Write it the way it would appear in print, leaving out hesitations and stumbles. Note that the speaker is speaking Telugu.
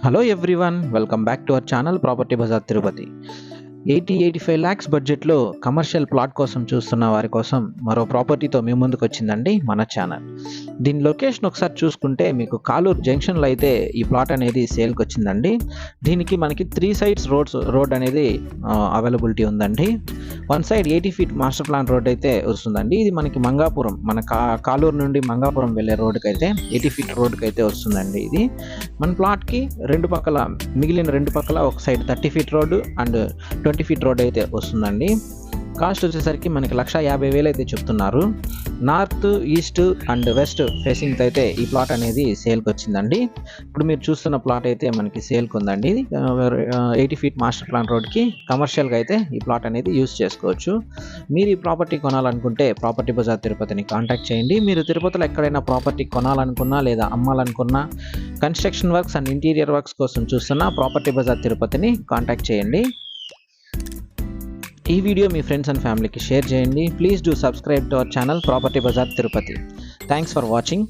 Hello everyone, welcome back to our channel property bazaar Tirupati. 80-85 lakhs బడ్జెట్లో కమర్షియల్ ప్లాట్ కోసం చూస్తున్న వారి కోసం మరో ప్రాపర్టీతో మీ ముందుకు వచ్చిందండి మన ఛానల్. దీని లొకేషన్ ఒకసారి చూసుకుంటే మీకు కాలూరు జంక్షన్లో అయితే ఈ ప్లాట్ అనేది సేల్కి వచ్చిందండి. దీనికి మనకి 3 sides రోడ్ అనేది అవైలబిలిటీ ఉందండి. One side 80 feet master plan road అయితే వస్తుందండి. ఇది మనకి మంగాపురం, మన కాలూరు నుండి మంగాపురం వెళ్ళే రోడ్డుకి అయితే 80 feet రోడ్డుకి అయితే వస్తుందండి. ఇది మన ప్లాట్కి మిగిలిన రెండు పక్కల ఒక side 30 feet road and 20 feet road అయితే వస్తుందండి. కాస్ట్ వచ్చేసరికి మనకి 1,50,000 అయితే చెప్తున్నారు. North, east and west facing అయితే ఈ ప్లాట్ అనేది సేల్కి వచ్చిందండి. ఇప్పుడు మీరు చూస్తున్న ప్లాట్ అయితే మనకి సేల్కి ఉందండి. 80 feet మాస్టర్ ప్లాన్ రోడ్కి కమర్షియల్గా అయితే ఈ ప్లాట్ అనేది యూస్ చేసుకోవచ్చు. మీరు ఈ ప్రాపర్టీ కొనాలనుకుంటే ప్రాపర్టీ బజార్ తిరుపతిని కాంటాక్ట్ చేయండి. మీరు తిరుపతిలో ఎక్కడైనా ప్రాపర్టీ కొనాలనుకున్నా లేదా అమ్మాలనుకున్నా, construction works and interior works కోసం చూస్తున్న ప్రాపర్టీ బజార్ తిరుపతిని కాంటాక్ట్ చేయండి. ఈ వీడియో మీ ఫ్రెండ్స్ అండ్ ఫ్యామిలీకి షేర్ చేయండి. Please do subscribe to our channel property bazaar Tirupati. Thanks for watching.